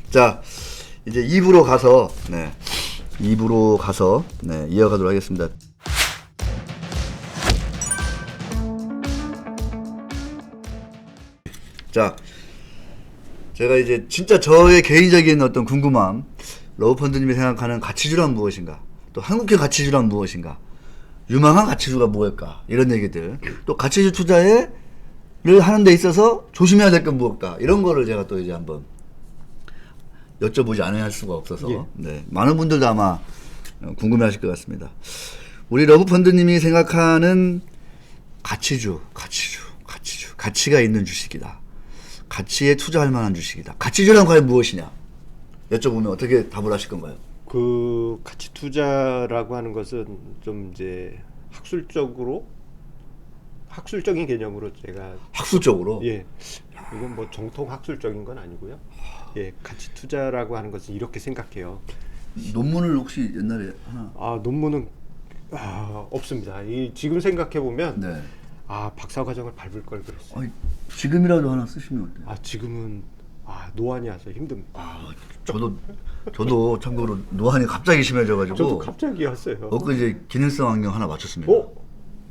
자, 이제 2부로 가서, 네, 2부로 가서, 네, 이어가도록 하겠습니다. 자, 제가 이제 진짜 저의 개인적인 어떤 궁금함, 러브펀드님이 생각하는 가치주란 무엇인가, 또 한국의 가치주란 무엇인가, 유망한 가치주가 무엇일까, 이런 얘기들, 또 가치주 투자를 하는 데 있어서 조심해야 될 건 무엇일까, 이런 거를 제가 또 이제 한번 여쭤보지 않아야 할 수가 없어서, 예. 네, 많은 분들도 아마 궁금해 하실 것 같습니다. 우리 러브펀드님이 생각하는 가치주, 가치가 있는 주식이다. 가치에 투자할 만한 주식이다. 가치주란 과연 무엇이냐? 여쭤보면 어떻게 답을 하실 건가요? 그 가치 투자라고 하는 것은 좀 이제 학술적인 개념으로 제가 학술적으로? 예, 이건 뭐 정통 학술적인 건 아니고요. 예, 가치 투자라고 하는 것은 이렇게 생각해요. 논문을 혹시 옛날에 하나? 아, 논문은 없습니다. 지금 생각해 보면 네. 박사 과정을 밟을 걸 그랬어요. 아니, 지금이라도 하나 쓰시면 어때요? 지금은 노안이 와서 힘듭니다. 저도 참고로 노안이 갑자기 심해져가지고. 저도 갑자기 왔어요. 엊그제 기능성 안경 하나 맞췄습니다.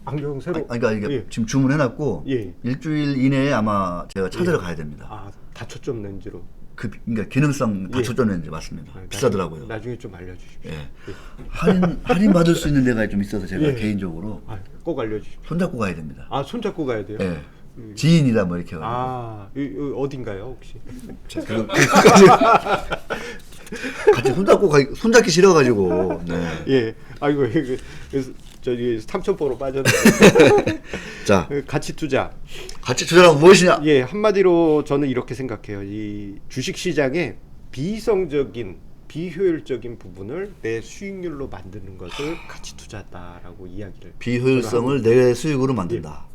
안경 새로. 그러니까 이게 예. 지금 주문해놨고 예. 일주일 이내에 아마 제가 찾으러 가야 됩니다. 다초점 렌즈로. 그러니까 기능성 다초점 렌즈 맞습니다. 비싸더라고요. 나중에 좀 알려주십시오. 예. 할인 받을 수 있는 데가 좀 있어서 제가 예. 개인적으로 꼭 알려주십시오. 손잡고 가야 됩니다. 손잡고 가야 돼요? 예. 지인이다 뭐 이렇게. 어딘가요 혹시? 같이 손잡기 싫어가지고. 네. 예. 그래서 저기 삼천포로 빠졌는데. 자, 가치 투자. 가치 투자란 무엇이냐? 예, 한마디로 저는 이렇게 생각해요. 이 주식 시장의 비효율적인 부분을 내 수익률로 만드는 것을 가치 투자다라고 이야기를. 비효율성을 내 수익으로 만든다.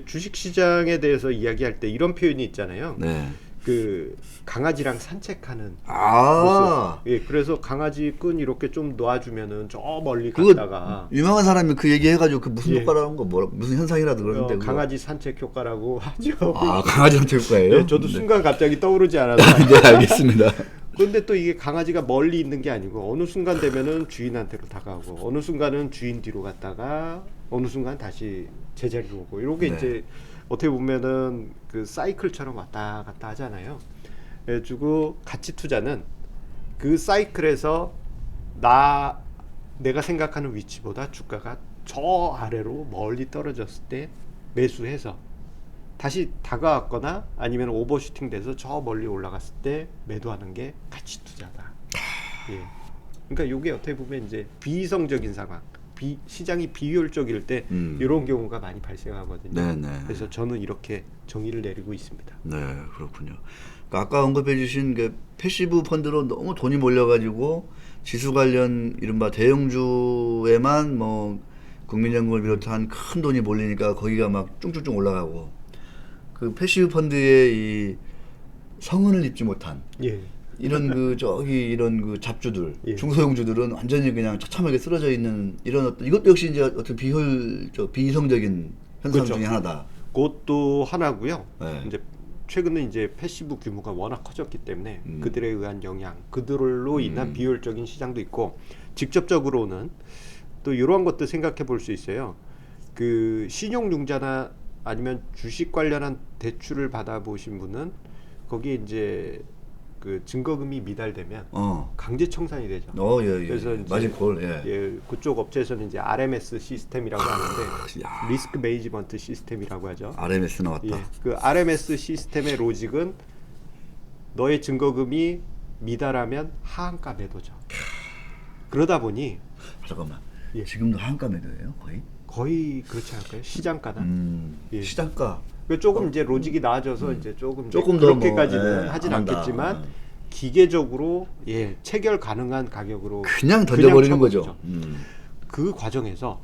주식 시장에 대해서 이야기할 때 이런 표현이 있잖아요. 네. 그 강아지랑 산책하는 모습. 예, 그래서 강아지 끈 이렇게 좀 놓아주면은 저 멀리 그거 갔다가 유명한 사람이 그 얘기해가지고 그 무슨 예. 효과라는 거 무슨 현상이라도 그러는데 강아지 산책 효과라고 하죠. 강아지 산책 효과예요? 네, 저도 순간 갑자기 떠오르지 않아서. 네, 알겠습니다. 그런데 또 이게 강아지가 멀리 있는 게 아니고 어느 순간 되면은 주인한테로 다가오고 어느 순간은 주인 뒤로 갔다가 어느 순간 다시 제자리로 오고 이렇게 네. 이제 어떻게 보면은 그 사이클처럼 왔다 갔다 하잖아요. 그래가지고 가치 투자는 그 사이클에서 내가 생각하는 위치보다 주가가 저 아래로 멀리 떨어졌을 때 매수해서 다시 다가왔거나 아니면 오버슈팅 돼서 저 멀리 올라갔을 때 매도하는 게 가치 투자다. 예. 그러니까 이게 어떻게 보면 이제 비이성적인 상황, 시장이 비효율적일 때 이런 경우가 많이 발생하거든요. 네네. 그래서 저는 이렇게 정의를 내리고 있습니다. 네, 그렇군요. 그러니까 아까 언급해주신 그 패시브 펀드로 너무 돈이 몰려가지고 지수 관련 이른바 대형주에만 뭐 국민연금을 비롯한 큰 돈이 몰리니까 거기가 막 쭉쭉쭉 올라가고 그 패시브 펀드의 이 성은을 입지 못한 예. 이런 이런 그 잡주들, 예. 중소형주들은 완전히 그냥 처참하게 쓰러져 있는 이런 이것도 역시 이제 어떤 비이성적인 현상 그렇죠. 중에 하나다. 그것도 하나고요. 네. 이제 최근에 이제 패시브 규모가 워낙 커졌기 때문에 그들에 의한 영향, 그들로 인한 비효율적인 시장도 있고 직접적으로는 또 이러한 것도 생각해 볼 수 있어요. 그 신용융자나 아니면 주식 관련한 대출을 받아보신 분은 거기에 이제 그 증거금이 미달되면 강제 청산이 되죠. 예. 그래서 이제 마진콜, 예, 그쪽 업체에서는 이제 RMS 시스템이라고 하는데 리스크 매니지먼트 시스템이라고 하죠. RMS 나왔다. 예, 그 RMS 시스템의 로직은 너의 증거금이 미달하면 하한가 매도죠. 그러다 보니 잠깐만. 예. 지금도 한가 매도예요, 거의? 그렇지 않을까요? 시장가나. 예. 시장가. 조금 이제 로직이 나아져서 이제 조금 더 그렇게까지는 뭐, 하진 안 한다. 않겠지만 기계적으로 체결 가능한 가격으로 그냥 던져버리는 거죠. 쳐버리죠. 그 과정에서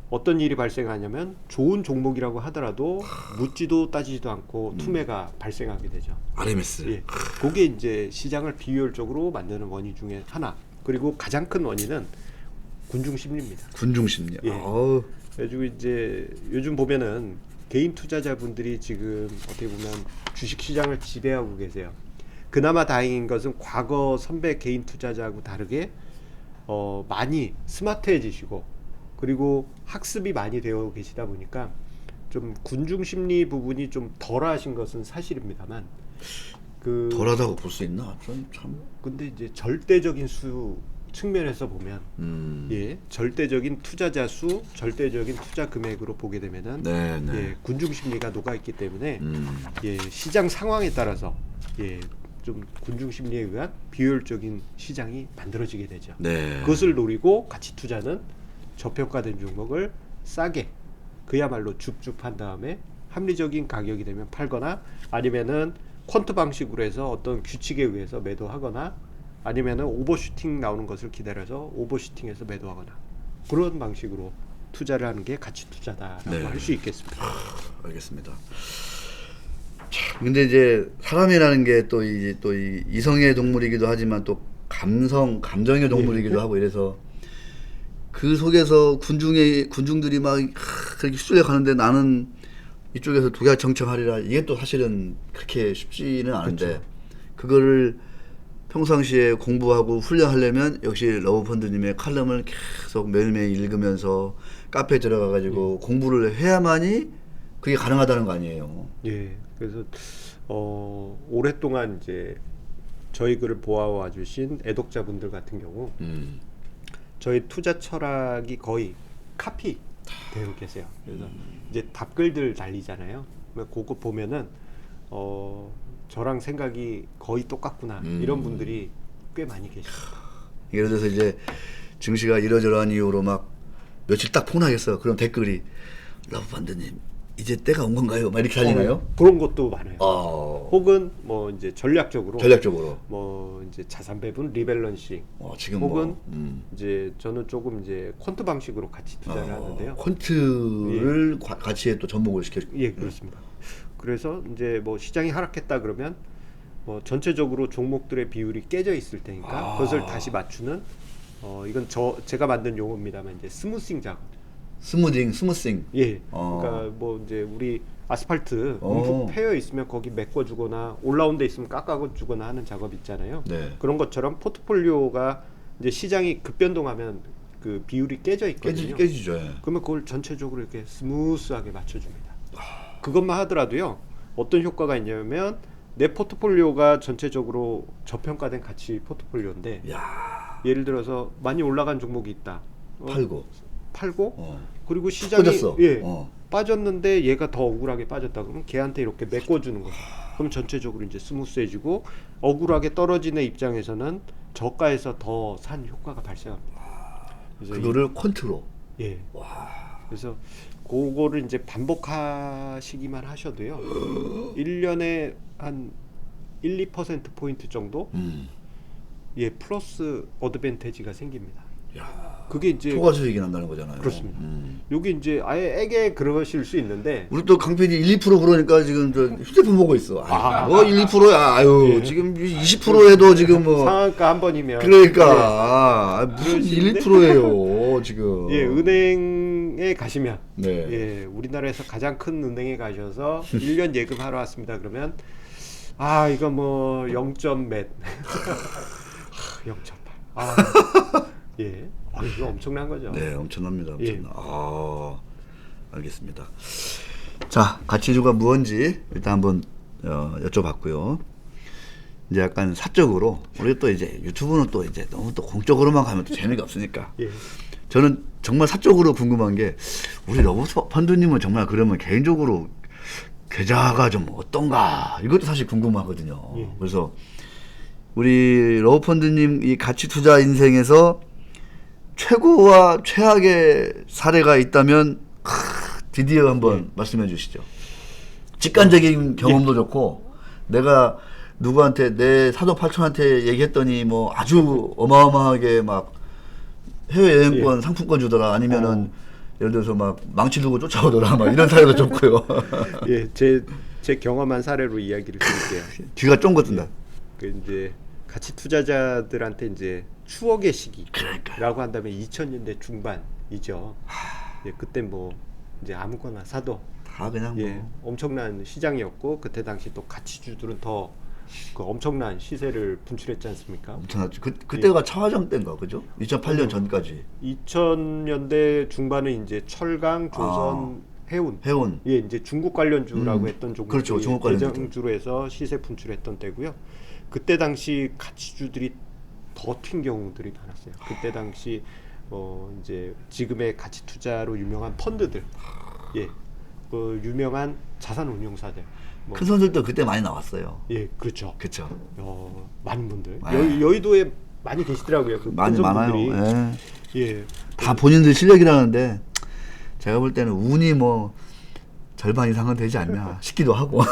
어떤 일이 발생하냐면 좋은 종목이라고 하더라도 묻지도 따지지도 않고 투매가 발생하게 되죠. RMS. 예, 그게 이제 시장을 비효율적으로 만드는 원인 중에 하나. 그리고 가장 큰 원인은 군중 심리입니다. 군중 심리. 예. 그래가지고 이제 요즘 보면은 개인 투자자분들이 지금 어떻게 보면 주식 시장을 지배하고 계세요. 그나마 다행인 것은 과거 선배 개인 투자자하고 다르게 많이 스마트해지시고 그리고 학습이 많이 되어 계시다 보니까 좀 군중 심리 부분이 좀 덜하신 것은 사실입니다만 덜하다고 볼 수 있나? 참. 근데 이제 절대적인 수 측면에서 보면 예, 절대적인 투자자 수, 절대적인 투자 금액으로 보게 되면은 네, 네. 예, 군중 심리가 녹아 있기 때문에 예, 시장 상황에 따라서 예, 좀 군중 심리에 의한 비효율적인 시장이 만들어지게 되죠. 네. 그것을 노리고 가치 투자는 저평가된 종목을 싸게 그야말로 줍줍 한 다음에 합리적인 가격이 되면 팔거나 아니면은 퀀트 방식으로 해서 어떤 규칙에 의해서 매도하거나 아니면은 오버슈팅 나오는 것을 기다려서 오버슈팅해서 매도하거나 그런 방식으로 투자를 하는 게 가치 투자다라고 네. 할 수 있겠습니다. 알겠습니다. 근데 이제 사람이라는 게 또 이 이성의 동물이기도 하지만 또 감정의 동물이기도 하고 이래서 그 속에서 군중들이 막 그렇게 휩쓸려 가는데 나는 이쪽에서 독야 정청하리라 이게 또 사실은 그렇게 쉽지는 않은데 그렇죠. 그거를 평상시에 공부하고 훈련하려면 역시 러브펀드님의 칼럼을 계속 매일매일 읽으면서 카페에 들어가 가지고 공부를 해야만이 그게 가능하다는 거 아니에요. 예, 그래서 오랫동안 이제 저희 글을 보아와 주신 애독자분들 같은 경우 저희 투자 철학이 거의 카피되어 계세요. 그래서 이제 답글들 달리잖아요. 그거 보면은 저랑 생각이 거의 똑같구나 이런 분들이 꽤 많이 계십니다. 예를 들어서 이제 증시가 이러저러한 이유로 막 며칠 딱 폭락했어. 그럼 댓글이 러브펀드님 이제 때가 온 건가요? 막 이렇게 달리나요? 그런 것도 많아요. 어, 혹은 뭐 이제 전략적으로 뭐 이제 자산 배분 리밸런싱 지금 혹은 뭐, 이제 저는 조금 이제 퀀트 방식으로 같이 투자를 하는데요. 퀀트를 같이 또 접목을 시켜. 예, 그렇습니다. 그래서 이제 뭐 시장이 하락했다 그러면 뭐 전체적으로 종목들의 비율이 깨져 있을 테니까 그것을 다시 맞추는 이건 제가 만든 용어입니다만 이제 스무싱 작업. 스무싱. 예. 그러니까 뭐 이제 우리 아스팔트 움푹 패여 있으면 거기 메꿔주거나 올라온 데 있으면 깎아주거나 하는 작업 있잖아요. 네. 그런 것처럼 포트폴리오가 이제 시장이 급변동하면 그 비율이 깨져 있거든요. 깨지죠. 예. 그러면 그걸 전체적으로 이렇게 스무스하게 맞춰줍니다. 그것만 하더라도요. 어떤 효과가 있냐면 내 포트폴리오가 전체적으로 저평가된 가치 포트폴리오인데 예를 들어서 많이 올라간 종목이 있다. 팔고 그리고 시장이 터졌어. 빠졌는데 얘가 더 억울하게 빠졌다 그러면 걔한테 이렇게 메꿔주는 거죠. 그럼 전체적으로 이제 스무스해지고 억울하게 떨어진 애 입장에서는 저가에서 더 산 효과가 발생합니다. 그래서 그거를 퀀트로. 예. 그래서 그거를 이제 반복하시기만 하셔도요. 1년에 한 1~2% 포인트 정도 예, 플러스 어드밴티지가 생깁니다. 그게 이제 초과 수익이 난다는 거잖아요. 그렇습니다. 여기 이제 아예 애게 그러실 수 있는데 우리 또 강PD 1~2% 그러니까 지금 저 휴대폰 보고 있어. 뭐 1~2%야. 아유, 예. 지금 20% 해도 지금 뭐 상한가 한 번이면 그러니까 무슨 그러시는데? 1~2%예요, 지금. 예, 은행에 가시면 네. 예, 우리나라에서 가장 큰 은행에 가셔서 1년 예금하러 왔습니다. 그러면 이거 뭐 0.몇 0.8 예, 이거 엄청난 거죠. 네, 엄청납니다. 예. 알겠습니다. 자, 가치주가 무언지 일단 한번 여쭤봤고요. 이제 약간 사적으로 우리 또 이제 유튜브는 또 이제 너무 또 공적으로만 가면 또 재미가 없으니까. 예. 저는 정말 사적으로 궁금한 게 우리 러브펀드님은 정말 그러면 개인적으로 계좌가 좀 어떤가 이것도 사실 궁금하거든요. 예. 그래서 우리 러브펀드님 이 가치 투자 인생에서 최고와 최악의 사례가 있다면 드디어 한번 말씀해 주시죠. 직관적인 경험도 좋고 내가 누구한테 내 사돈 팔촌한테 얘기했더니 뭐 아주 어마어마하게 막 해외여행권 상품권 주더라 아니면은 예를 들어서 막 망치 들고 쫓아오더라 막 이런 사례도 좋고요. 예, 제 경험한 사례로 이야기를 드릴게요. 귀가 쫑긋 든다. 그 이제 가치 투자자들한테 이제 추억의 시기라고 그러니까요. 한다면 2000년대 중반이죠. 예, 그때 뭐 이제 아무거나 사도 다 그냥 뭐 예, 엄청난 시장이었고 그때 당시 또 가치주들은 더 그 엄청난 시세를 분출했지 않습니까? 엄청났죠. 그때가 차화정 때인가 그죠? 2008년 전까지 2000년대 중반에 이제 철강, 조선, 해운, 해운. 예, 이제 중국 관련주라고 했던 종목이 그렇죠. 중국 관련주. 대장주로 해서 시세 분출했던 때고요. 그때 당시 가치주들이 더 튄 경우들이 많았어요. 그때 당시 이제 지금의 가치 투자로 유명한 펀드들, 예, 그 유명한 자산 운용사들, 뭐, 큰 선수들도 그때 많이 나왔어요. 예, 그렇죠. 그렇죠. 많은 분들 네. 여의도에 많이 계시더라고요. 그 많이 큰 많아요. 손분들이. 예. 예, 다 본인들 실력이라는데 제가 볼 때는 운이 뭐 절반 이상은 되지 않냐 싶기도 하고.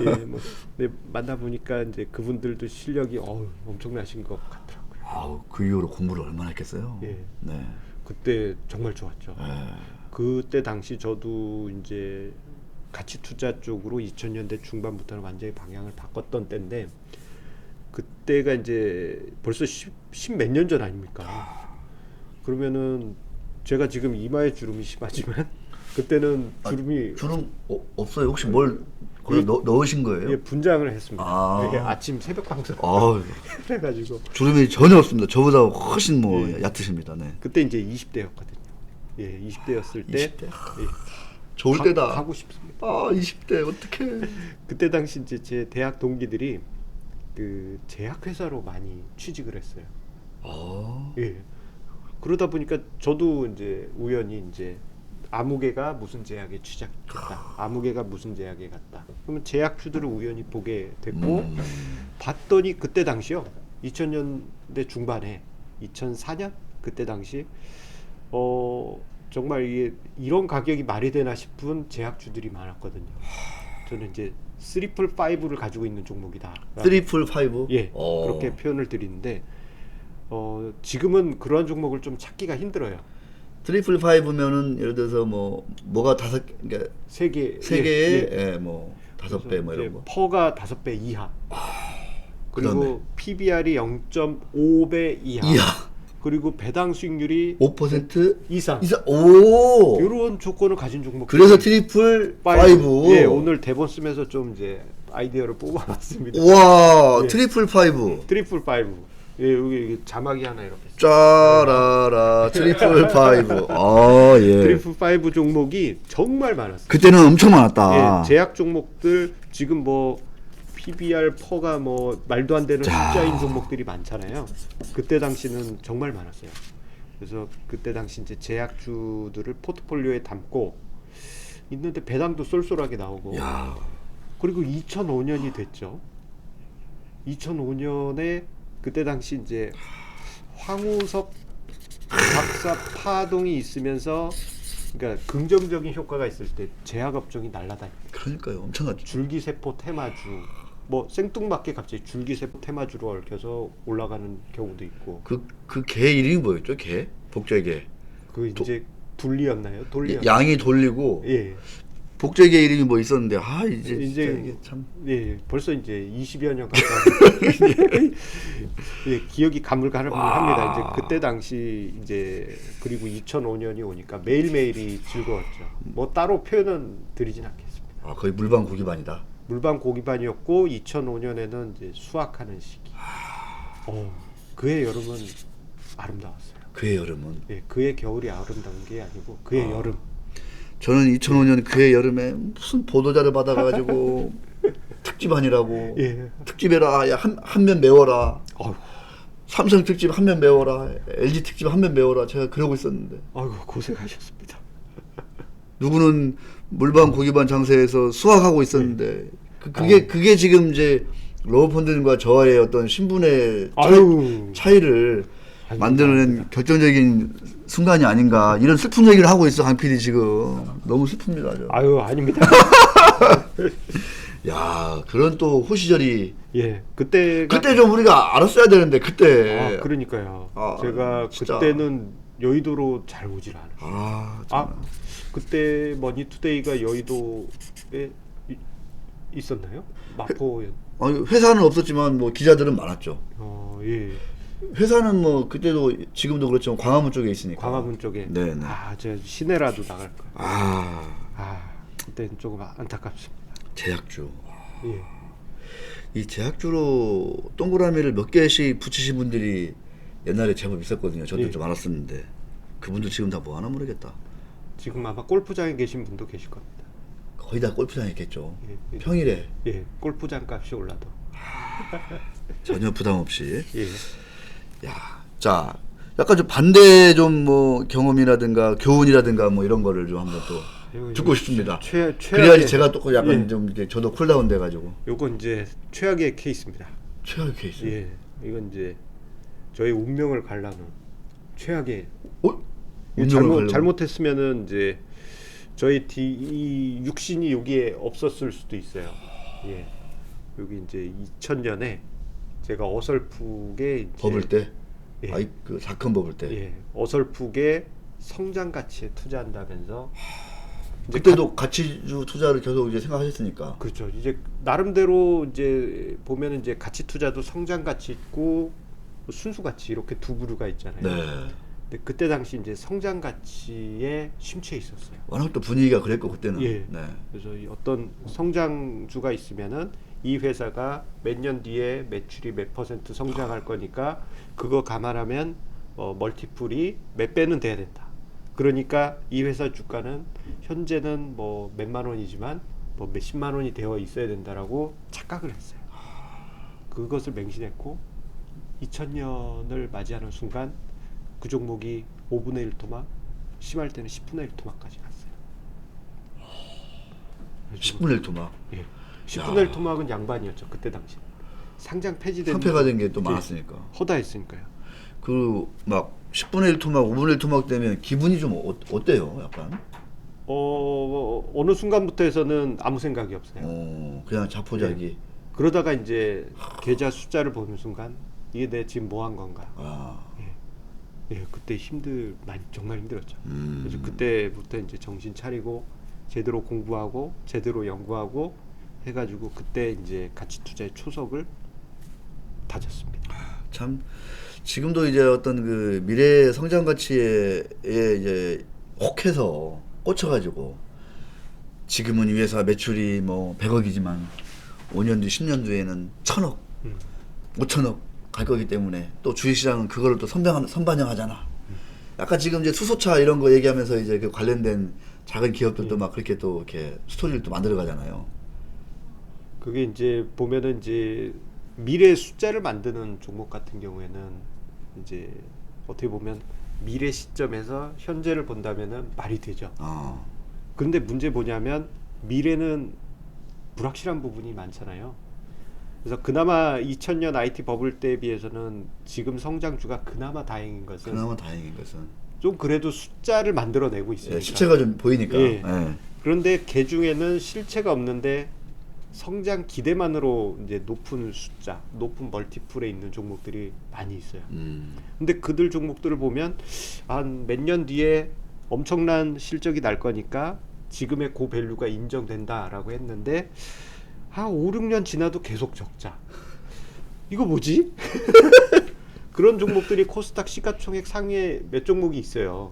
예, 뭐 근데 만나 보니까 이제 그분들도 실력이 엄청나신 것 같더라고요. 아우, 그 이후로 공부를 얼마나 했겠어요. 예. 네. 그때 정말 좋았죠. 예. 그때 당시 저도 이제 가치 투자 쪽으로 2000년대 중반부터는 완전히 방향을 바꿨던 때인데 그때가 이제 벌써 10몇 년 전 아닙니까? 그러면은 제가 지금 이마에 주름이 심하지만 그때는 주름이 주름 없어요. 혹시 뭘 거기 넣으신 거예요? 예, 분장을 했습니다. 아. 이게 아침 새벽 방송 아, 해가지고 주름이 전혀 없습니다. 저보다 훨씬 뭐 예. 얕으십니다. 네. 그때 이제 20대였거든요. 예, 20대였을 때 20대? 예, 좋을 때다. 가고 싶습니다. 아, 20대 어떡해. 그때 당시 이제 제 대학 동기들이 그 제약회사로 많이 취직을 했어요. 아. 예. 그러다 보니까 저도 이제 우연히 이제 아무개가 무슨 제약에 취직했다. 아무개가 무슨 제약에 갔다. 그러면 제약주들을 우연히 보게 됐고 봤더니 그때 당시요. 2000년대 중반에 2004년 그때 당시 정말 이게 이런 가격이 말이 되나 싶은 제약주들이 많았거든요. 저는 이제 3+5를 가지고 있는 종목이다. 트리플 파이브? 예, 그렇게 표현을 드리는데 지금은 그런 종목을 좀 찾기가 힘들어요. 트리플 파이브면은 예를 들어서 뭐가 그러니까 세 개에 세 개에 뭐 5배 뭐 이런 거. 퍼가 5배 이하. 그리고 그다음에? PBR이 0.5배 이하. 그리고 배당 수익률이 5% 이상. 오. 이런 조건을 가진 종목. 그래서 트리플 파이브. 예, 오늘 대본 쓰면서 좀 이제 아이디어를 뽑아봤습니다. 와, 예. 트리플 파이브. 트리플 파이브. 예, 여기 자막이 하나 이렇게. 짜라라 트리플 파이브. 아, 예. 트리플 파이브 종목이 정말 많았어요. 그때는 엄청 많았다. 예, 제약 종목들 지금 뭐 PBR 퍼가 뭐 말도 안 되는 숫자인 종목들이 많잖아요. 그때 당시는 정말 많았어요. 그래서 그때 당시 이제 제약주들을 포트폴리오에 담고 있는데 배당도 쏠쏠하게 나오고. 야. 그리고 2005년이 됐죠. 2005년에 그때 당시 이제 황우석 박사 파동이 있으면서 그러니까 긍정적인 효과가 있을 때 제약업종이 날아다니고 그러니까요. 엄청났죠. 줄기세포 테마주 뭐 생뚱맞게 갑자기 줄기세포 테마주로 얽혀서 올라가는 경우도 있고 그 개 이름이 뭐였죠? 개? 복제개. 그 이제 둘리였나요? 돌리였나요? 양이 돌리고 예. 복제개 이름이 뭐 있었는데 이제 이제 진짜 이게 참 예, 벌써 이제 20여 년 가까이 예, 기억이 가물가물합니다. 이제 그때 당시 이제 그리고 2005년이 오니까 매일매일이 즐거웠죠. 뭐 따로 표현은 드리진 않겠습니다. 거의 물방 고기반이다. 물방 고기반이었고 2005년에는 이제 수확하는 시기. 그의 여름은 아름다웠어요. 그의 여름은. 예, 그의 겨울이 아름다운 게 아니고 그의 여름. 저는 2005년 그해 여름에 무슨 보도자를 받아가지고 특집하니라고 예. 특집해라 한 면 메워라 어휴. 삼성 특집 한 면 메워라 LG 특집 한 면 메워라 제가 그러고 있었는데 아이고 고생하셨습니다. 누구는 물반 고기반 장세에서 수확하고 있었는데 그게 지금 이제 로우펀드님과 저의 어떤 신분의 차이를 만들어낸 결정적인 순간이 아닌가 이런 슬픈 얘기를 하고 있어 한 PD 지금 너무 슬픕니다. 저. 아유 아닙니다. 야 그런 또 호시절이 예 그때 좀 우리가 알았어야 되는데 그때 그러니까요. 제가 진짜. 그때는 여의도로 잘 오질 않았어요. 그때 머니투데이가 여의도에 있었나요? 마포. 회사는 없었지만 뭐 기자들은 많았죠. 예. 회사는 뭐 그때도 지금도 그렇지만 광화문 쪽에 있으니까. 광화문 쪽에. 네네. 제가 시내라도 나갈 거예요. 그때는 조금 안타깝습니다. 제약주. 예. 이 제약주로 동그라미를 몇 개씩 붙이신 분들이 옛날에 제법 있었거든요. 저도 예. 좀 알았었는데 그분들 지금 다 뭐 하나 모르겠다. 지금 아마 골프장에 계신 분도 계실 겁니다. 거의 다 골프장에 있겠죠. 예. 평일에 예, 골프장 값이 올라도. 전혀 부담 없이. 예. 야, 자, 약간 좀 반대 좀 뭐 경험이라든가 교훈이라든가 뭐 이런 거를 좀 한번 또 이거 듣고 싶습니다. 최악의- 그래야지 제가 또 약간 예. 좀 이렇게 저도 쿨다운 돼가지고 요건 이제 최악의 케이스입니다. 최악의 케이스. 예, 이건 이제 저희 운명을 갈라놓은 최악의. 어? 잘못했으면은 이제 저희 이 육신이 여기에 없었을 수도 있어요. 예, 여기 이제 2000년에 제가 어설프게 이제 버블 때, 예. 아이 그 사건 버블 때. 예, 어설프게 성장 가치에 투자한다면서 이제 그때도 가치주 투자를 계속 이제 생각하셨으니까. 그렇죠. 이제 나름대로 이제 보면은 이제 가치 투자도 성장 가치 있고 순수 가치 이렇게 두 부류가 있잖아요. 네. 근데 그때 당시 이제 성장 가치에 심취해 있었어요. 워낙 또 분위기가 그랬고 그때는. 예. 네. 그래서 이 어떤 성장주가 있으면은 이 회사가 몇 년 뒤에 매출이 몇 퍼센트 성장할 거니까 그거 감안하면 멀티플이 몇 배는 돼야 된다. 그러니까 이 회사 주가는 현재는 뭐 몇만 원이지만 뭐 몇십만 원이 되어 있어야 된다라고 착각을 했어요. 그것을 맹신했고 2000년을 맞이하는 순간 그 종목이 5분의 1 토막, 심할 때는 10분의 1 토막까지 갔어요. 10분의 1 토막. 예. 10분의 1 토막은 양반이었죠. 그때 당시. 상장 폐지된 상패가 된 게 또 이제 많았으니까. 허다했으니까요. 그 막 10분의 1 토막, 5분의 1 토막 되면 기분이 좀 어때요? 약간? 어느 순간부터 해서는 아무 생각이 없어요. 그냥 자포자기. 예. 그러다가 이제 계좌 숫자를 보는 순간 이게 내 지금 뭐 한 건가? 아. 예, 그때 많이 정말 힘들었죠. 음. 그래서 그때부터 이제 정신 차리고 제대로 공부하고 제대로 연구하고 해가지고 그때 이제 가치 투자의 초석을 다졌습니다. 참 지금도 이제 어떤 그 미래 성장 가치에 이제 혹해서 꽂혀가지고 지금은 이 회사 매출이 뭐 100억이지만 5년 뒤 10년 뒤에는 1000억 5천억 갈 거기 때문에 또 주식시장은 그거를 또 선반영하잖아. 약간 지금 이제 수소차 이런 거 얘기하면서 이제 그 관련된 작은 기업들도 막 그렇게 또 이렇게 스토리를 또 만들어 가잖아요. 그게 이제 보면은 이제 미래 숫자를 만드는 종목 같은 경우에는 이제 어떻게 보면 미래 시점에서 현재를 본다면은 말이 되죠. 근데 문제 뭐냐면 미래는 불확실한 부분이 많잖아요. 그래서 그나마 2000년 IT 버블 때에 비해서는 지금 성장주가 그나마 다행인 것은 좀 그래도 숫자를 만들어내고 있습니다. 예, 실체가 좀 보이니까. 예. 예. 그런데 그 중에는 실체가 없는데 성장 기대만으로 이제 높은 숫자, 높은 멀티플에 있는 종목들이 많이 있어요. 근데 그들 종목들을 보면 한 몇 년 뒤에 엄청난 실적이 날 거니까 지금의 고밸류가 인정된다라고 했는데 한 5, 6년 지나도 계속 적자. 이거 뭐지? 그런 종목들이 코스닥 시가총액 상위에 몇 종목이 있어요.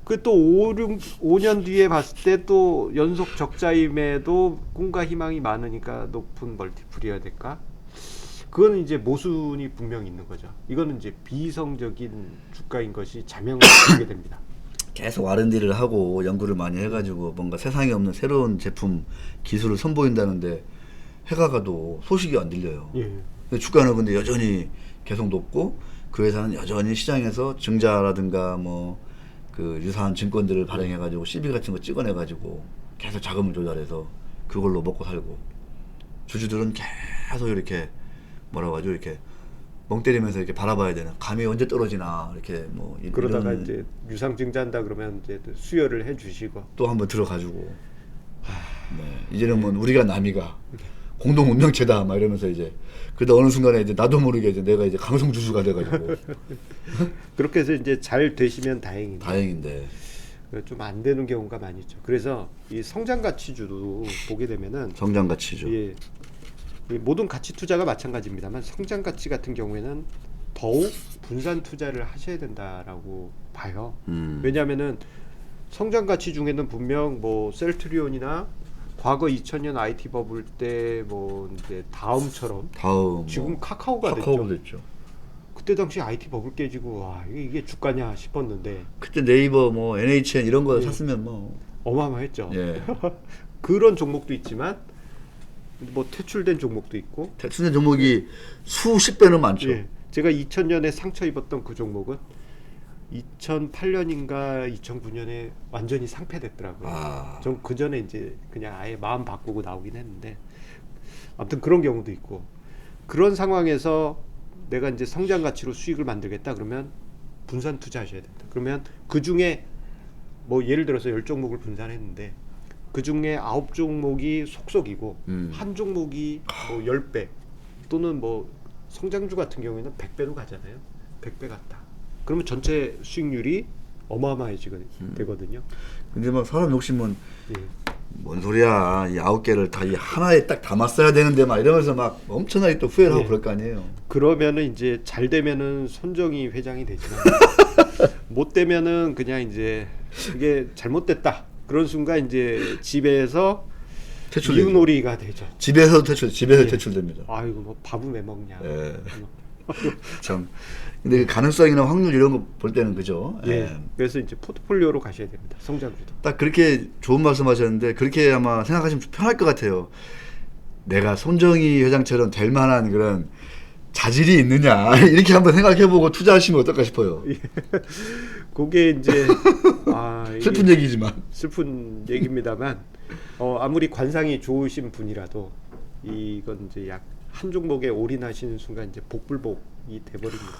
그 또 5년 뒤에 봤을 때 또 연속 적자임에도 꿈과 희망이 많으니까 높은 멀티플이어야 될까? 그거는 이제 모순이 분명히 있는 거죠. 이거는 이제 비이성적인 주가인 것이 자명하게 됩니다. 계속 R&D를 하고 연구를 많이 해가지고 뭔가 세상에 없는 새로운 제품 기술을 선보인다는데 해가 가도 소식이 안 들려요. 예. 근데 주가는 근데 여전히 계속 높고 그 회사는 여전히 시장에서 증자라든가 뭐 그 유사한 증권들을 발행해가지고 CB 같은 거 찍어내가지고 계속 자금을 조달해서 그걸로 먹고 살고 주주들은 계속 이렇게 뭐라고 하죠, 이렇게 멍 때리면서 이렇게 바라봐야 되는, 감이 언제 떨어지나 이렇게 뭐 그러다가 이런 이제 유상증자한다 그러면 이제 또 수혈을 해주시고 또 한번 들어가지고 네, 이제는 뭐 우리가 남이가 공동 운명체다 막 이러면서 이제 그러다 어느 순간에 이제 나도 모르게 이제 내가 이제 강성 주주가 돼가지고 그렇게 해서 이제 잘 되시면 다행인데 다행인데 좀 안 되는 경우가 많이 있죠. 그래서 이 성장 가치주도 보게 되면은 성장 가치죠. 예, 이 모든 가치 투자가 마찬가지입니다만 성장 가치 같은 경우에는 더욱 분산 투자를 하셔야 된다라고 봐요. 왜냐하면은 성장 가치 중에는 분명 뭐 셀트리온이나 과거 2000년 IT 버블 때 뭐 이제 다음처럼 다음 지금 뭐 카카오가 카카오가 됐죠. 됐죠. 그때 당시 IT 버블 깨지고 와 이게 주가냐 싶었는데 그때 네이버 뭐 NHN 이런 거 예. 샀으면 뭐 어마어마했죠. 예. 그런 종목도 있지만 뭐 퇴출된 종목도 있고. 대충 종목이 수십 배는 많죠. 예. 제가 2000년에 상처 입었던 그 종목은 2008년인가 2009년에 완전히 상폐됐더라고요. 아. 전 그 전에 이제 그냥 아예 마음 바꾸고 나오긴 했는데 아무튼 그런 경우도 있고 그런 상황에서 내가 이제 성장 가치로 수익을 만들겠다 그러면 분산 투자하셔야 된다. 그러면 그 중에 뭐 예를 들어서 10종목을 분산했는데 그 중에 9종목이 속속이고 한 종목이 뭐 10배 또는 뭐 성장주 같은 경우에는 100배로 가잖아요. 100배 같다. 그러면 전체 수익률이 어마어마해지거든요. 근데 막 사람 욕심은 예. 뭔 소리야, 이 9개를 다 이 하나에 딱 담았어야 되는데 막 이러면서 막 엄청나게 또 후회를 하고 예. 그럴 거 아니에요. 그러면은 이제 잘 되면은 손정희 회장이 되지만 못 되면은 그냥 이제 이게 잘못됐다. 그런 순간 이제 집에서 퇴출되죠. 이웃놀이가 되죠. 집에서 예. 퇴출됩니다. 아이고 뭐 밥은 왜 먹냐. 예. 참. 근데 그 가능성이나 확률 이런 거 볼 때는 그죠. 예. 예. 그래서 이제 포트폴리오로 가셔야 됩니다. 성장주도. 딱 그렇게 좋은 말씀하셨는데 그렇게 아마 생각하시면 편할 것 같아요. 내가 손정희 회장처럼 될 만한 그런 자질이 있느냐 이렇게 한번 생각해보고 투자하시면 어떨까 싶어요. 그게 이제 이게 슬픈 얘기지만. 슬픈 얘기입니다만 아무리 관상이 좋으신 분이라도 이건 이제 약 한 종목에 올인하시는 순간 이제 복불복이 돼버립니다.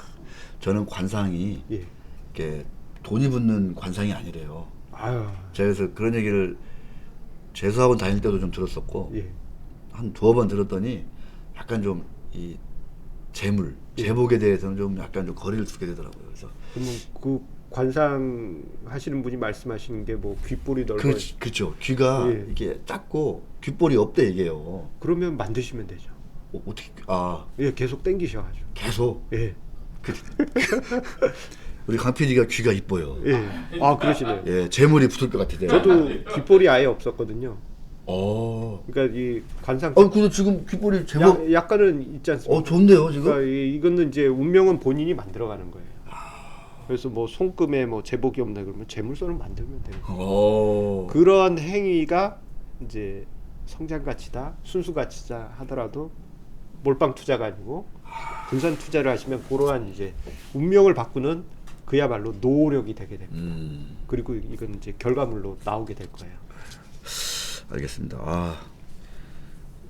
저는 관상이 예. 이렇게 돈이 붙는 관상이 아니래요. 아유. 제가 그래서 그런 얘기를 재수학원 다닐 때도 좀 들었었고 예. 한 두어 번 들었더니 약간 좀 이 재물, 재복에 대해서는 좀 약간 좀 거리를 두게 되더라고요. 그래서 그러면 그 관상 하시는 분이 말씀하시는 게 뭐 귓볼이 넓어. 그렇죠. 귀가 예. 이게 작고 귓볼이 없대 이게요. 그러면 만드시면 되죠. 어떻게 예, 계속 땡기셔가지고. 계속 예. 우리 강 PD가 귀가 이뻐요. 예. 아 그러시네요. 예, 재물이 붙을 것 같아요. 저도 귓볼이 아예 없었거든요. 그러니까 이 관상. 근데 지금 귓볼이 제법 약간은 있지 않습니까? 좋은데요 지금? 그러니까 이거는 이제 운명은 본인이 만들어가는 거예요. 그래서 뭐 손금에 뭐 제복이 없나 그러면 재물선을 만들면 돼요. 그런 행위가 이제 성장 가치다, 순수 가치다 하더라도 몰빵 투자가 아니고 분산 투자를 하시면 그러한 이제 운명을 바꾸는 그야말로 노력이 되게 됩니다. 그리고 이건 이제 결과물로 나오게 될 거예요. 알겠습니다.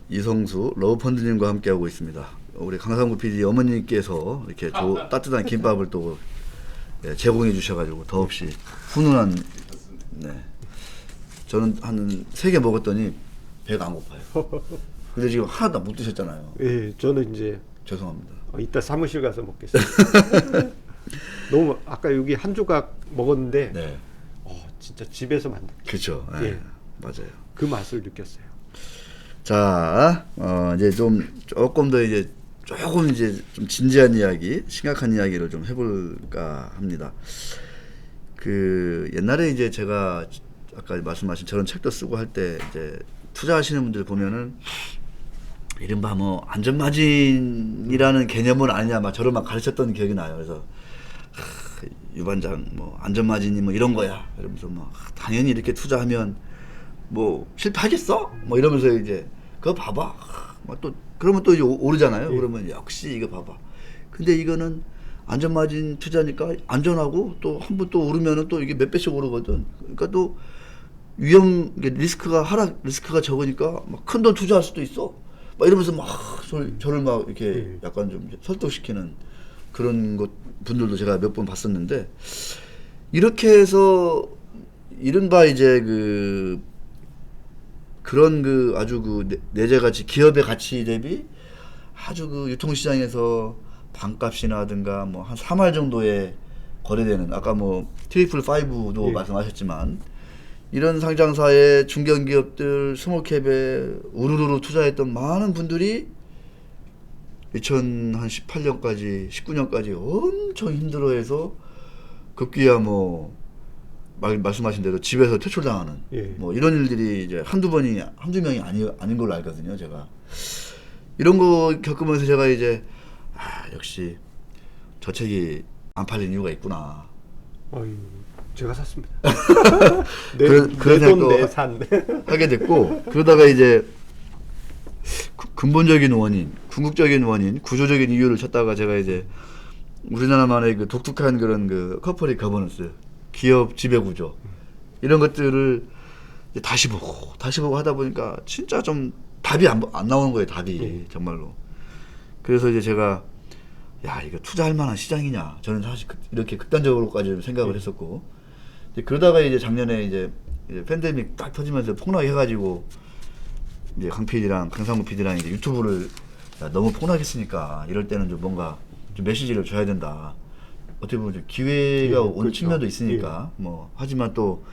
이성수 러브펀드님과 함께하고 있습니다. 우리 강상구 PD 어머님께서 이렇게 따뜻한 김밥을 또 제공해 주셔가지고 더없이 훈훈한. 네. 저는 한 3개 먹었더니 배가 안 고파요. 근데 지금 하나도 못 드셨잖아요. 예, 저는 이제 죄송합니다. 이따 사무실 가서 먹겠습니다. 너무 아까 여기 한 조각 먹었는데 네. 진짜 집에서 만든 그렇죠. 예. 맞아요. 그 맛을 느꼈어요. 자, 이제 조금 더 이제 조금 이제 좀 진지한 이야기, 심각한 이야기를 좀 해볼까 합니다. 그 옛날에 이제 제가 아까 말씀하신 저런 책도 쓰고 할 때 이제 투자하시는 분들 보면은 이른바 뭐 안전마진이라는 개념은 아니냐 막 저를 막 가르쳤던 기억이 나요. 그래서 유반장 뭐 안전마진이 뭐 이런 거야. 이러면서 뭐 당연히 이렇게 투자하면 뭐 실패하겠어? 뭐 이러면서 이제 그거 봐봐. 또 그러면 또 이제 오르잖아요. 그러면 역시 이거 봐봐. 근데 이거는 안전마진 투자니까 안전하고 또 한 번 또 오르면은 또 이게 몇 배씩 오르거든. 그러니까 또 리스크가 적으니까 막 큰 돈 투자할 수도 있어. 막 이러면서 막 저를 막 이렇게 약간 좀 설득시키는 그런 분들도 제가 몇 번 봤었는데, 이렇게 해서 이른바 이제 그런 아주 내재 가치, 기업의 가치 대비 아주 유통시장에서 반값이나든가 뭐 한 3할 정도에 거래되는, 아까 뭐 트리플 5도 말씀하셨지만 이런 상장사의 중견기업들 스몰캡에 우르르 투자했던 많은 분들이 2018년까지 19년까지 엄청 힘들어해서 급기야 뭐 말씀하신 대로 집에서 퇴출당하는 예. 뭐 이런 일들이 이제 한두 명이 아닌 걸로 알거든요. 제가 이런 거 겪으면서 제가 이제 역시 저 책이 안 팔린 이유가 있구나. 어이, 제가 샀습니다. 그런 생각도 내산 하게 됐고, 그러다가 이제 근본적인 원인, 궁극적인 원인, 구조적인 이유를 찾다가 제가 이제 우리나라만의 그 독특한 그런 그 커퍼레이트 거버넌스, 기업 지배 구조 이런 것들을 이제 다시 보고 하다 보니까 진짜 좀 답이 안 나오는 거예요. 답이 정말로. 그래서 이제 제가 야, 이거 투자할 만한 시장이냐? 저는 사실 이렇게 극단적으로까지 생각을 했었고, 이제 그러다가 이제 작년에 이제 팬데믹 딱 터지면서 폭락해가지고 이제 강상무 PD랑 이제 유튜브를 야, 너무 폭락했으니까 이럴 때는 좀 뭔가 좀 메시지를 줘야 된다. 어떻게 보면 좀 기회가 오는 그렇죠. 측면도 있으니까 뭐 하지만 또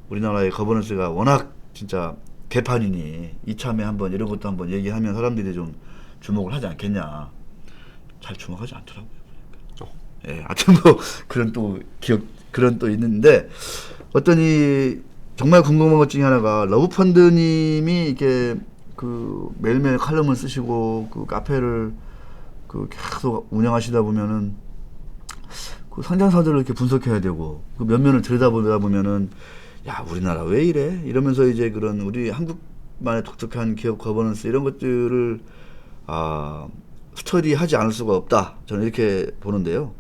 우리나라의 거버넌스가 워낙 진짜 개판이니 이참에 한번 이런 것도 한번 얘기하면 사람들이 좀 주목을 하지 않겠냐. 잘 주목하지 않더라고요. 예, 하여튼 뭐 그런 또 있는데 어떤 이 정말 궁금한 것 중에 하나가 러브펀드님이 이렇게 그 매일매일 칼럼을 쓰시고 그 카페를 그 계속 운영하시다 보면은 그 상장사들을 이렇게 분석해야 되고 그 면면을 들여다보다 보면은 야 우리나라 왜 이래 이러면서 이제 그런 우리 한국만의 독특한 기업 거버넌스 이런 것들을 스터디하지 않을 수가 없다. 저는 이렇게 보는데요.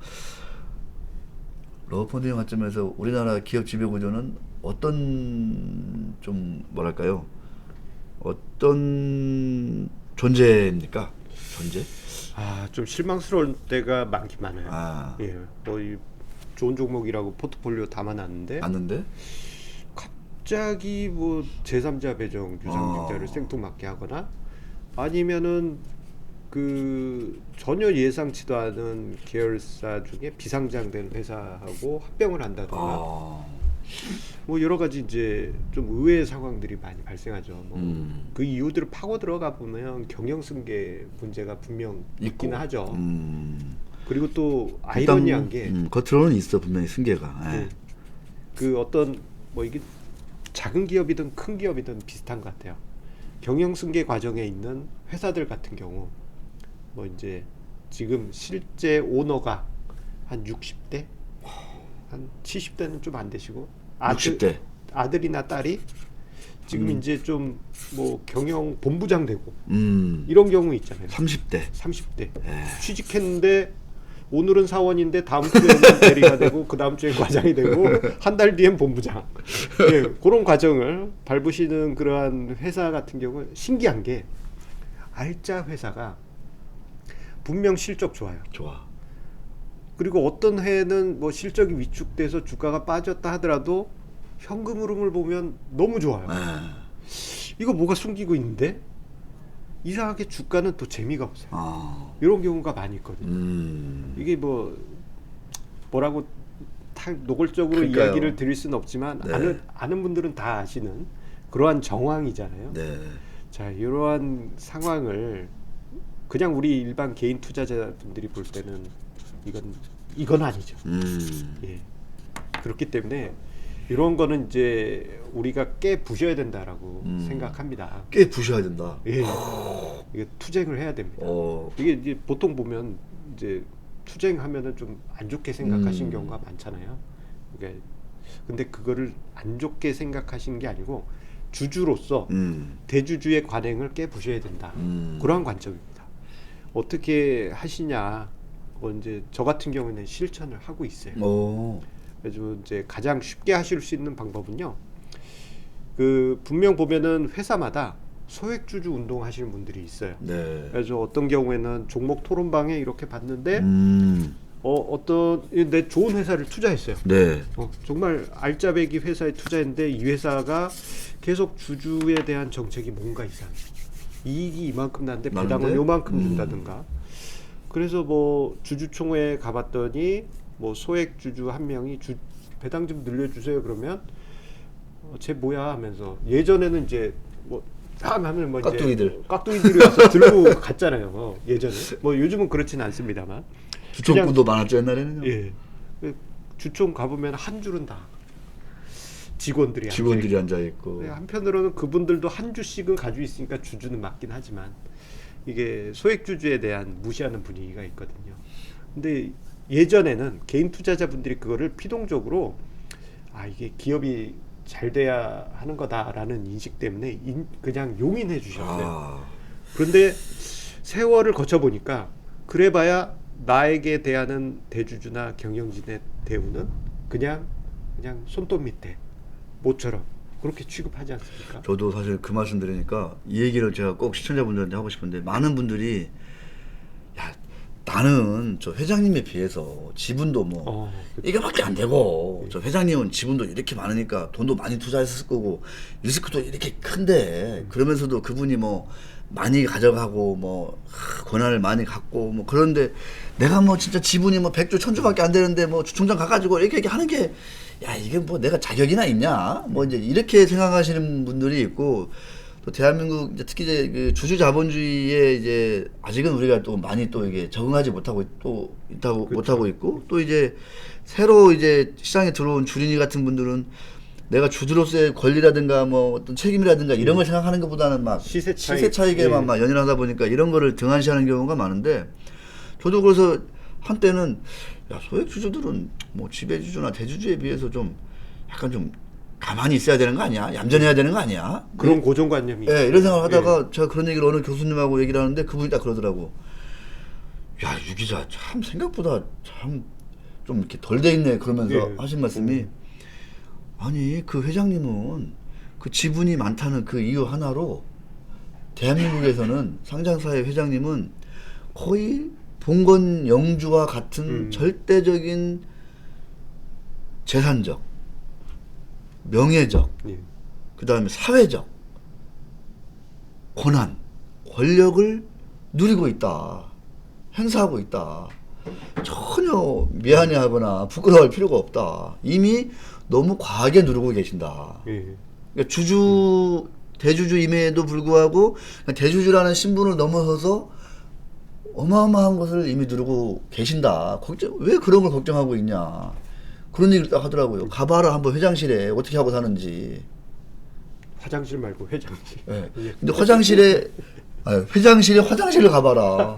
러브펀드의 관점에서 우리나라 기업 지배 구조는 어떤 좀 뭐랄까요? 어떤 존재입니까? 존재? 좀 실망스러울 때가 많긴 많아요. 예, 이 좋은 종목이라고 포트폴리오 담아놨는데 않는데? 갑자기 뭐 제3자 배정 유상증자를 생뚱맞게 하거나 아니면은 그 전혀 예상치도 않은 계열사 중에 비상장된 회사하고 합병을 한다거나 뭐 여러 가지 이제 좀 의외의 상황들이 많이 발생하죠. 그 이유들을 파고 들어가 보면 경영 승계 문제가 분명 있긴 하죠. 그리고 또 아이러니한 게 겉으로는 있어 분명히 승계가. 네. 그 어떤 뭐 이게 작은 기업이든 큰 기업이든 비슷한 것 같아요. 경영 승계 과정에 있는 회사들 같은 경우 뭐 이제 지금 실제 오너가 한 60대, 한 70대는 좀 안 되시고 60대 아들이나 딸이 지금 이제 좀 뭐 경영 본부장 되고 이런 경우 있잖아요. 30대 취직했는데 오늘은 사원인데 다음 주에는 대리가 되고 그 다음 주에 과장이 되고 한 달 뒤엔 본부장. 예, 그런 과정을 밟으시는 그러한 회사 같은 경우는 신기한 게 알짜 회사가 분명 실적 좋아요. 좋아. 그리고 어떤 해에는 뭐 실적이 위축돼서 주가가 빠졌다 하더라도 현금 흐름을 보면 너무 좋아요. 이거 뭐가 숨기고 있는데 이상하게 주가는 또 재미가 없어요. 이런 경우가 많이 있거든요. 이게 뭐라고 노골적으로 그러니까요. 이야기를 드릴 수는 없지만 네. 아는 분들은 다 아시는 그러한 정황이잖아요. 네. 자, 이러한 상황을 그냥 우리 일반 개인 투자자분들이 볼 때는 이건 아니죠. 예. 그렇기 때문에 이런 거는 이제 우리가 깨 부셔야 된다라고 생각합니다. 꽤 부셔야 된다. 예. 이게 투쟁을 해야 됩니다. 이게 이제 보통 보면 이제 투쟁하면은 좀 안 좋게 생각하시는 경우가 많잖아요. 그러니까 근데 그거를 안 좋게 생각하시는 게 아니고 주주로서 대주주의 관행을 깨 부셔야 된다. 그러한 관점입니다. 어떻게 하시냐? 이제 저 같은 경우는 실천을 하고 있어요. 그래서 이제 가장 쉽게 하실 수 있는 방법은요. 그 분명 보면은 회사마다 소액주주 운동 하시는 분들이 있어요. 네. 그래서 어떤 경우에는 종목 토론방에 이렇게 봤는데 어떤 내 좋은 회사를 투자했어요. 네. 정말 알짜배기 회사에 투자했는데 이 회사가 계속 주주에 대한 정책이 뭔가 이상해. 이익이 이만큼 나는데 배당은 요만큼 준다든가. 그래서 뭐 주주총회에 가봤더니 뭐 소액 주주 한 명이 배당 좀 늘려주세요 그러면 쟤 뭐야 하면서 예전에는 이제 뭐 하면 뭐 깍두기들이 와서 들고 갔잖아요. 예전에 뭐 요즘은 그렇지는 않습니다만 주총꾼도 많았죠 옛날에는. 예, 주총 가보면 한 줄은 다 직원들이 앉아 있고. 네, 한편으로는 그분들도 한 주씩은 가지고 있으니까 주주는 맞긴 하지만 이게 소액 주주에 대한 무시하는 분위기가 있거든요. 근데 예전에는 개인 투자자분들이 그거를 피동적으로 이게 기업이 잘 돼야 하는 거다라는 인식 때문에 그냥 용인해 주셨어요. 그런데 세월을 거쳐 보니까 그래봐야 나에게 대하는 대주주나 경영진의 대우는 그냥 손톱 밑에 모처럼 그렇게 취급하지 않습니까? 저도 사실 그 말씀 들으니까 이 얘기를 제가 꼭 시청자분들한테 하고 싶은데, 많은 분들이 야, 나는 저 회장님에 비해서 지분도 뭐 이거밖에 안 되고, 저 회장님은 지분도 이렇게 많으니까 돈도 많이 투자했을 거고 리스크도 이렇게 큰데, 그러면서도 그분이 뭐 많이 가져가고 뭐 권한을 많이 갖고 뭐, 그런데 내가 뭐 진짜 지분이 뭐 100조 1000조밖에 안 되는데 뭐 주총장 가가지고 이렇게 하는 게, 야 이게 뭐 내가 자격이나 있냐 뭐 이제 이렇게 생각하시는 분들이 있고, 또 대한민국 이제 특히 이제 그 주주 자본주의에 이제 아직은 우리가 또 많이 또 이게 적응하지 못하고 또 있다고 그렇죠. 못하고 있고, 또 이제 새로 이제 시장에 들어온 주린이 같은 분들은 내가 주주로서의 권리라든가 뭐 어떤 책임이라든가 이런 걸 생각하는 것보다는 막 시세 차익에만 막 연연하다 보니까 이런 거를 등한시하는 경우가 많은데, 저도 그래서 한때는 야 소액 주주들은 뭐 지배주주나 대주주에 비해서 좀 약간 좀 가만히 있어야 되는 거 아니야? 얌전해야 되는 거 아니야? 그런 고정관념이. 예, 이런 생각을 하다가 제가 그런 얘기를 어느 교수님하고 얘기를 하는데 그분이 딱 그러더라고. 야, 유 기자 참 생각보다 참 좀 이렇게 덜 돼 있네 그러면서 하신 말씀이, 아니 그 회장님은 그 지분이 많다는 그 이유 하나로 대한민국에서는 상장사의 회장님은 거의 봉건 영주와 같은 절대적인 재산적, 명예적, 그 다음에 사회적 권한, 권력을 누리고 있다, 행사하고 있다. 전혀 미안해하거나 부끄러워할 필요가 없다. 이미 너무 과하게 누르고 계신다. 그러니까 주주, 대주주임에도 불구하고 대주주라는 신분을 넘어서서 어마어마한 것을 이미 누르고 계신다. 왜 그런 걸 걱정하고 있냐. 그런 얘기를 딱 하더라고요. 가봐라 한번 회장실에 어떻게 하고 사는지. 화장실 말고 회장실. 네. 근데 회장실에 화장실을 가봐라.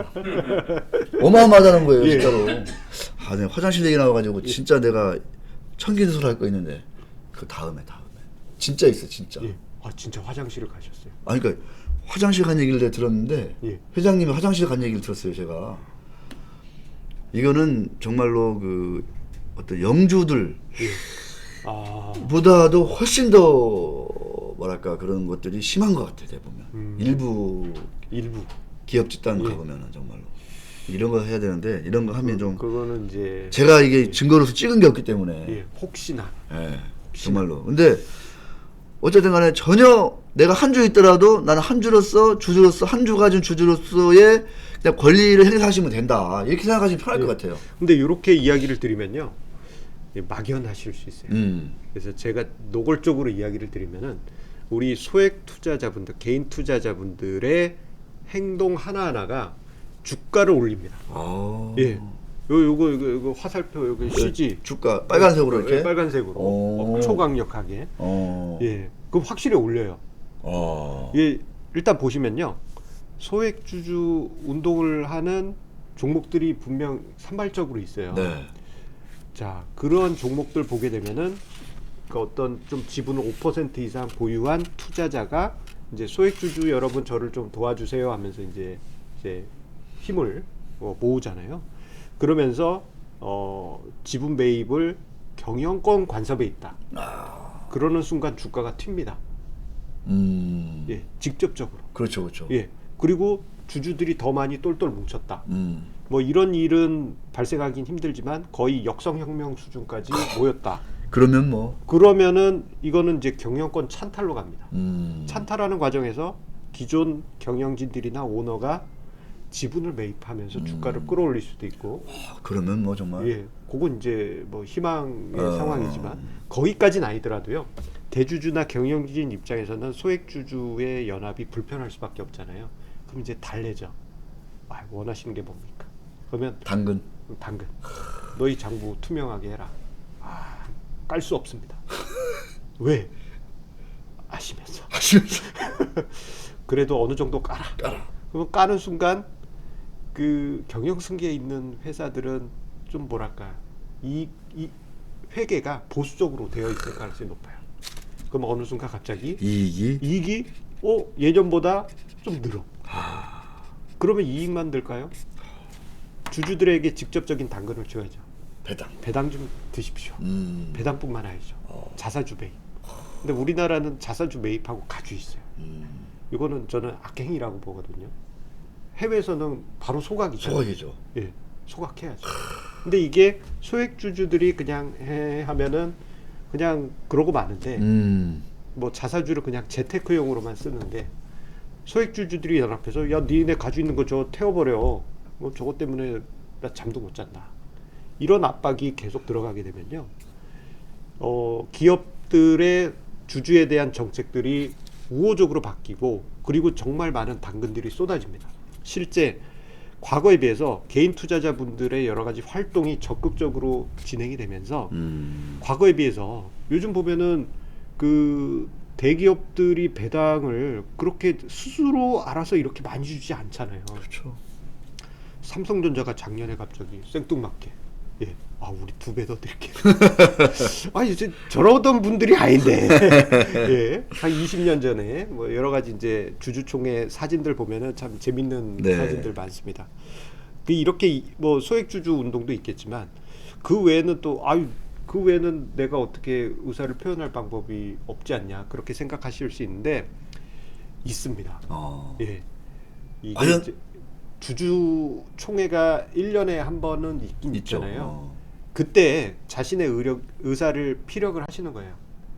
어마어마하다는 거예요, 진짜로. 내가 화장실 얘기 나와가지고 진짜 내가 천기누설 할 거 있는데 그 다음에 진짜 있어, 진짜. 진짜 화장실을 가셨어요? 아니 그러니까 화장실 간 얘기를 내가 들었는데 회장님이 화장실 간 얘기를 들었어요, 제가. 이거는 정말로 그 어떤 영주들 보다도 훨씬 더 뭐랄까 그런 것들이 심한 것 같아, 대보면. 일부 기업 집단 가보면은 정말로 이런 거 해야 되는데, 이런 거 하면 좀 그거는 이제 제가 이게 증거로서 찍은 게 없기 때문에 혹시나. 정말로. 근데 어쨌든 간에 전혀 내가 한 주 있더라도 나는 한 주로서 한 주 가진 주주로서의 그냥 권리를 행사하시면 된다, 이렇게 생각하시면 편할 것 같아요. 근데 이렇게 이야기를 드리면요, 막연하실 수 있어요. 그래서 제가 노골적으로 이야기를 드리면은 우리 소액 투자자분들, 개인 투자자분들의 행동 하나하나가 주가를 올립니다. 요거 화살표 여기 CG 주가 빨간색으로 이렇게 빨간색으로 초강력하게 그럼 확실히 올려요. 일단 보시면요, 소액 주주 운동을 하는 종목들이 분명 산발적으로 있어요. 자, 그런 종목들 보게 되면은 그 어떤 좀 지분을 5% 이상 보유한 투자자가 이제 소액 주주 여러분 저를 좀 도와주세요 하면서 이제 힘을 모으잖아요. 그러면서 지분 매입을 경영권 관섭에 있다. 그러는 순간 주가가 튑니다. 직접적으로. 그렇죠. 그리고 주주들이 더 많이 똘똘 뭉쳤다. 뭐 이런 일은 발생하긴 힘들지만 거의 역성혁명 수준까지 모였다. 그러면은 이거는 이제 경영권 찬탈로 갑니다. 찬탈하는 과정에서 기존 경영진들이나 오너가 지분을 매입하면서 주가를 끌어올릴 수도 있고. 그러면 뭐 정말. 그건 이제 뭐 희망의 상황이지만 거기까지는 아니더라도요. 대주주나 경영진 입장에서는 소액 주주의 연합이 불편할 수밖에 없잖아요. 그럼 이제 달래죠. 원하시는 게 뭡니까? 그러면 당근. 너희 장부 투명하게 해라. 깔 수 없습니다. 왜? 아시면서. 하시면서 그래도 어느 정도 깔아. 그럼 까는 순간 그 경영승계에 있는 회사들은 좀 뭐랄까 이 회계가 보수적으로 되어 있을 가능성이 높아요. 그럼 어느 순간 갑자기 이익이 예전보다 좀 늘어. 그러면 이익만 들까요? 주주들에게 직접적인 당근을 줘야죠. 배당 좀 드십시오. 배당뿐만 아니죠. 자사주 매입. 근데 우리나라는 자사주 매입하고 가주 있어요. 이거는 저는 악행이라고 보거든요. 해외에서는 바로 소각이죠. 소각이죠. 예, 소각해야죠. 근데 이게 소액주주들이 그냥 하면은 그냥 그러고 마는데 뭐 자사주를 그냥 재테크용으로만 쓰는데 소액주주들이 연합해서 야 니네 가지고 있는 거 저 태워버려. 뭐 저것 때문에 나 잠도 못 잔다. 이런 압박이 계속 들어가게 되면요. 기업들의 주주에 대한 정책들이 우호적으로 바뀌고 그리고 정말 많은 당근들이 쏟아집니다. 실제 과거에 비해서 개인 투자자분들의 여러 가지 활동이 적극적으로 진행이 되면서 과거에 비해서 요즘 보면은 그 대기업들이 배당을 그렇게 스스로 알아서 이렇게 많이 주지 않잖아요. 그렇죠. 삼성전자가 작년에 갑자기 생뚱맞게 우리 2배 더 드릴게요. 이제 저러던 분들이 아닌데. 한 20년 전에 뭐 여러 가지 이제 주주총회 사진들 보면은 참 재밌는 사진들 많습니다. 이렇게 뭐 소액주주 운동도 있겠지만 그 외에는 그 외에는 내가 어떻게 의사를 표현할 방법이 없지 않냐 그렇게 생각하실 수 있는데 있습니다. 이게 이제 주주총회가 1년에 한 번은 있긴 있잖아요. 그때 자신의 의사를 피력을 하시는 거예요.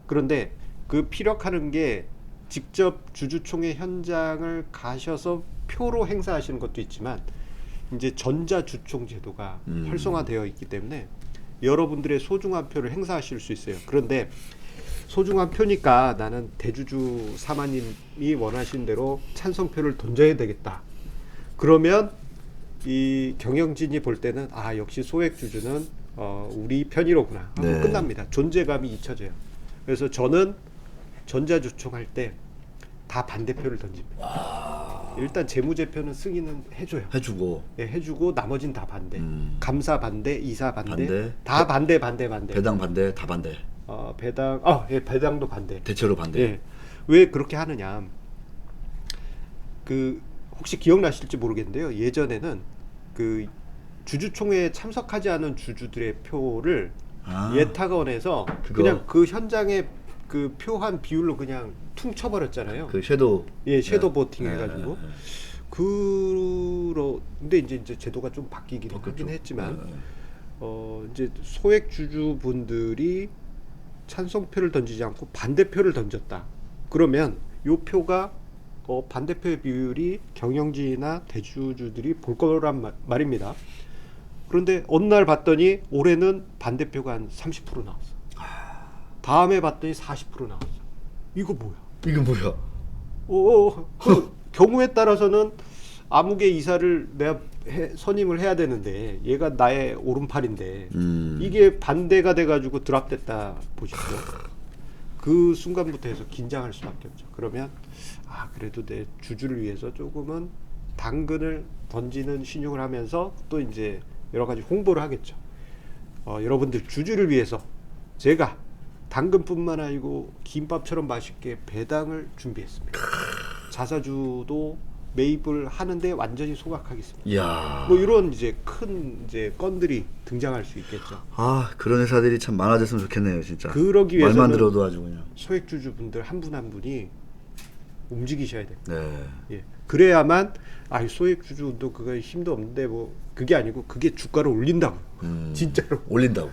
그런데 그 피력하는 게 직접 주주총회 현장을 가셔서 표로 행사하시는 것도 있지만 이제 전자주총 제도가 활성화되어 있기 때문에 여러분들의 소중한 표를 행사하실 수 있어요. 그런데 소중한 표니까 나는 대주주 사마님이 원하신 대로 찬성표를 던져야 되겠다. 그러면 이 경영진이 볼 때는 역시 소액주주는 우리 편이로구나 하고 끝납니다. 존재감이 잊혀져요. 그래서 저는 전자주총 할 때 다 반대표를 던집니다. 일단 재무제표는 승인은 해주고 나머지는 다 반대. 감사 반대, 이사 반대. 다 반대. 배당 반대, 다 반대. 배당도 반대. 대체로 반대. 왜 그렇게 하느냐? 혹시 기억나실지 모르겠는데요. 예전에는 그 주주총회에 참석하지 않은 주주들의 표를 예탁원에서 그냥 그 현장에 그 표한 비율로 그냥 퉁 쳐버렸잖아요. 그 섀도우. 섀도우 보팅 해가지고. 근데 이제 제도가 좀 바뀌긴 하긴 했지만 이제 소액 주주분들이 찬성표를 던지지 않고 반대표를 던졌다. 그러면 요 표가 반대표의 비율이 경영진이나 대주주들이 볼 거란 말입니다. 그런데 어느 날 봤더니 올해는 반대표가 한 30% 나왔어. 다음에 봤더니 40% 나왔어. 이거 뭐야? 그 경우에 따라서는 암흑의 이사를 내가 선임을 해야 되는데 얘가 나의 오른팔인데 이게 반대가 돼가지고 드랍됐다 보시죠. 그 순간부터 해서 긴장할 수밖에 없죠. 그러면 그래도 내 주주를 위해서 조금은 당근을 던지는 신용을 하면서 또 이제 여러 가지 홍보를 하겠죠. 여러분들 주주를 위해서 제가 당근뿐만 아니고 김밥처럼 맛있게 배당을 준비했습니다. 자사주도 매입을 하는데 완전히 소각하겠습니다. 이야. 뭐 이런 이제 큰 건들이 등장할 수 있겠죠. 그런 회사들이 참 많아졌으면 좋겠네요, 진짜. 그러기 위해서는 말만 들어도 아주 그냥 소액주주분들 한 분 한 분이 움직이셔야 됩니다. 네. 그래야만 소액주주 운동 그거 힘도 없는데 뭐 그게 아니고 그게 주가를 올린다고. 진짜로 올린다고.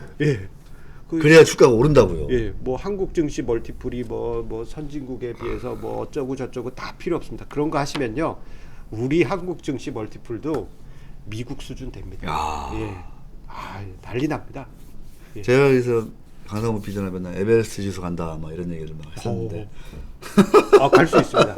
그래야 주가가 오른다고요. 뭐 한국 증시 멀티플이 뭐 선진국에 비해서 뭐 어쩌고 저쩌고 다 필요 없습니다. 그런 거 하시면요, 우리 한국 증시 멀티플도 미국 수준 됩니다. 난리 납니다. 제가 여기서 강상우 비전에 맨날 에베레스트 지수 간다 막 이런 얘기를 막 했었는데 갈 수 있습니다.